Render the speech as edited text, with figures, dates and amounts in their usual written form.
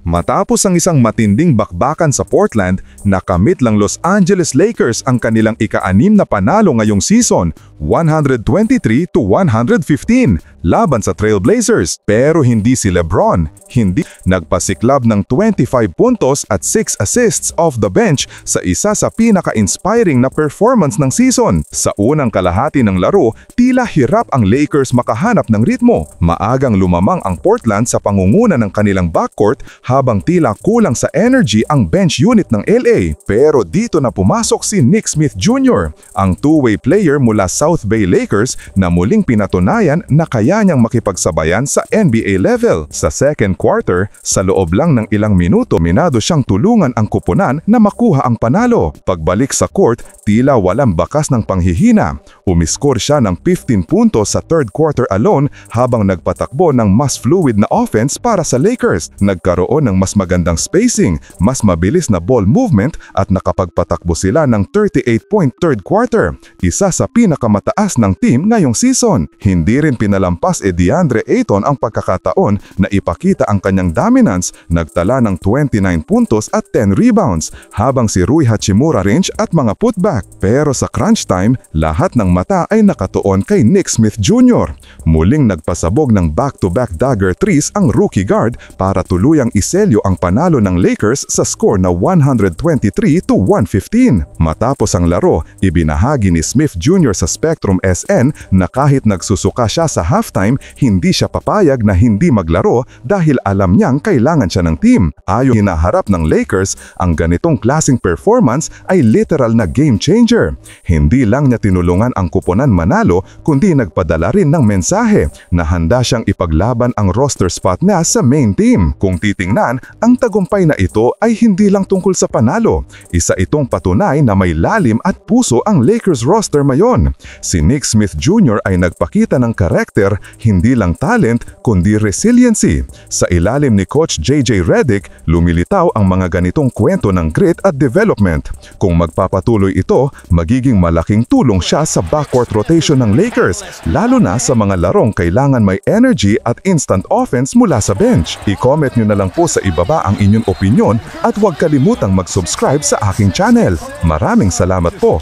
Matapos ang isang matinding bakbakan sa Portland, nakamit lang Los Angeles Lakers ang kanilang ika-6 na panalo ngayong season, 123-115, laban sa Trail Blazers. Pero hindi si LeBron, hindi nagpasiklab ng 25 puntos at 6 assists off the bench sa isa sa pinaka-inspiring na performance ng season. Sa unang kalahati ng laro, tila hirap ang Lakers makahanap ng ritmo. Maagang lumamang ang Portland sa pangunguna ng kanilang backcourt habang tila kulang sa energy ang bench unit ng LA. Pero dito na pumasok si Nick Smith Jr., ang two-way player mula South Bay Lakers na muling pinatunayan na kaya niyang makipagsabayan sa NBA level. Sa second quarter, sa loob lang ng ilang minuto, minado siyang tulungan ang kupunan na makuha ang panalo. Pagbalik sa court, tila walang bakas ng panghihina. Umiskor siya ng 15 puntos sa third quarter alone habang nagpatakbo ng mas fluid na offense para sa Lakers. Nagkaroon ng mas magandang spacing, mas mabilis na ball movement at nakapagpatakbo sila ng 38-point third quarter, isa sa pinakamataas ng team ngayong season. Hindi rin pinalampas DeAndre Ayton ang pagkakataon na ipakita ang kanyang dominance, nagtala ng 29 puntos at 10 rebounds, habang si Rui Hachimura range at mga putback. Pero sa crunch time, lahat ng mata ay nakatuon kay Nick Smith Jr. Muling nagpasabog ng back-to-back dagger threes ang rookie guard para tuluyang iselyo ang panalo ng Lakers sa score na 123-115. Matapos ang laro, ibinahagi ni Smith Jr. sa Spectrum SN na kahit nagsusuka siya sa halftime, hindi siya papayag na hindi maglaro dahil alam niyang kailangan siya ng team. Ayon hinaharap ng Lakers, ang ganitong klaseng performance ay literal na game changer. Hindi lang niya tinulungan ang kuponan manalo, kundi nagpadala rin ng mensahe na handa siyang ipaglaban ang roster spot niya sa main team. Kung titingnan, ang tagumpay na ito ay hindi lang tungkol sa panalo. Isa itong patunay na may lalim at puso ang Lakers roster ngayon. Si Nick Smith Jr. ay nagpakita ng karakter, hindi lang talent, kundi resiliency. Sa ilalim ni Coach JJ Redick, lumilitaw ang mga ganitong kwento ng grit at development. Kung magpapatuloy ito, magiging malaking tulong siya sa backcourt rotation ng Lakers, lalo na sa mga larong kailangan may energy at instant offense mula sa bench. I-comment nyo na lang po sa ibaba ang inyong opinyon at huwag kalimutang mag-subscribe sa aking channel. Maraming salamat po!